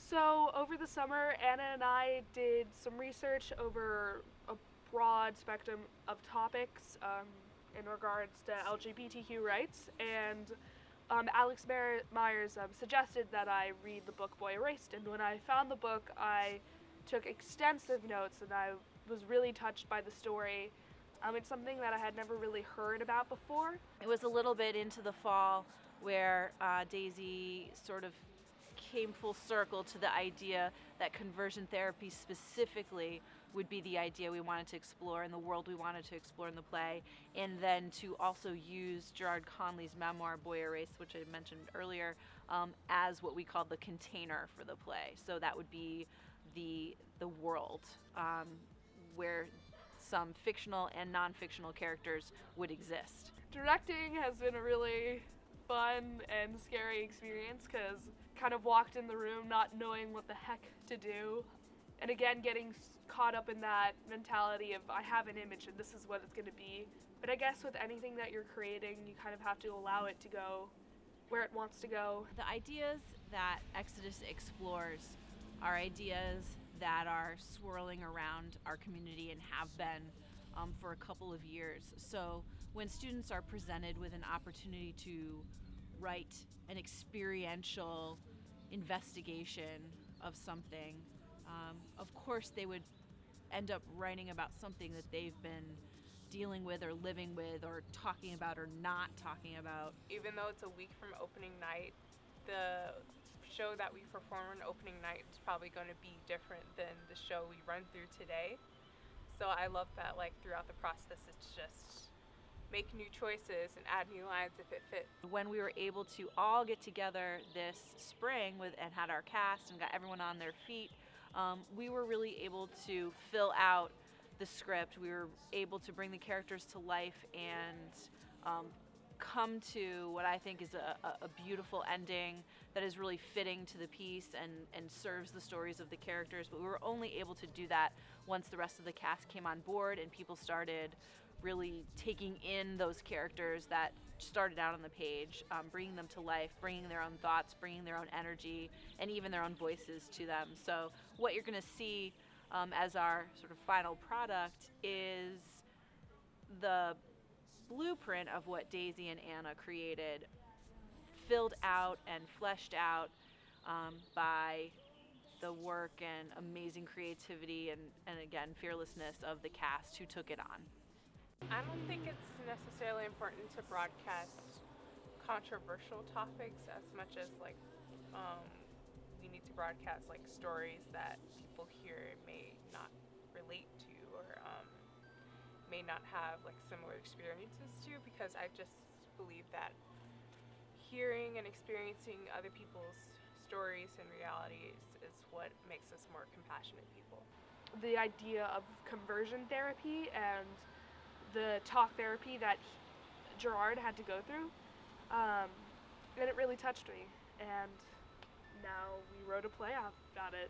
So over the summer, Anna and I did some research over a broad spectrum of topics in regards to LGBTQ rights, and Myers suggested that I read the book Boy Erased. And when I found the book, I took extensive notes, and I was really touched by the story. It's something that I had never really heard about before. It was a little bit into the fall where Daisy sort of came full circle to the idea that conversion therapy specifically would be the idea we wanted to explore in the world we wanted to explore in the play, and then to also use Gerard Conley's memoir Boy Erased, which I mentioned earlier, as what we called the container for the play. So that would be the world where some fictional and non-fictional characters would exist. Directing has been a really fun and scary experience because kind of walked in the room not knowing what the heck to do, and again getting caught up in that mentality of I have an image and this is what it's going to be. But I guess with anything that you're creating, you kind of have to allow it to go where it wants to go. The ideas that Exodus explores are ideas that are swirling around our community and have been for a couple of years. So when students are presented with an opportunity to write an experiential investigation of something, of course they would end up writing about something that they've been dealing with or living with or talking about or not talking about. Even though it's a week from opening night, the show that we perform on opening night is probably going to be different than the show we run through today. So I love that, like, throughout the process, it's just make new choices and add new lines if it fits. When we were able to all get together this spring and had our cast and got everyone on their feet, we were really able to fill out the script. We were able to bring the characters to life and come to what I think is a beautiful ending that is really fitting to the piece and serves the stories of the characters. But we were only able to do that once the rest of the cast came on board and people started really taking in those characters that started out on the page, bringing them to life, bringing their own thoughts, bringing their own energy, and even their own voices to them. So what you're going to see as our sort of final product is the blueprint of what Daisy and Anna created, filled out and fleshed out by the work and amazing creativity and again, fearlessness of the cast who took it on. I don't think it's necessarily important to broadcast controversial topics as much as we need to broadcast like stories that people here may not relate to or may not have like similar experiences to, because I just believe that hearing and experiencing other people's stories and realities is what makes us more compassionate people. The idea of conversion therapy and the talk therapy that Gerard had to go through, and it really touched me. And now we wrote a play about it.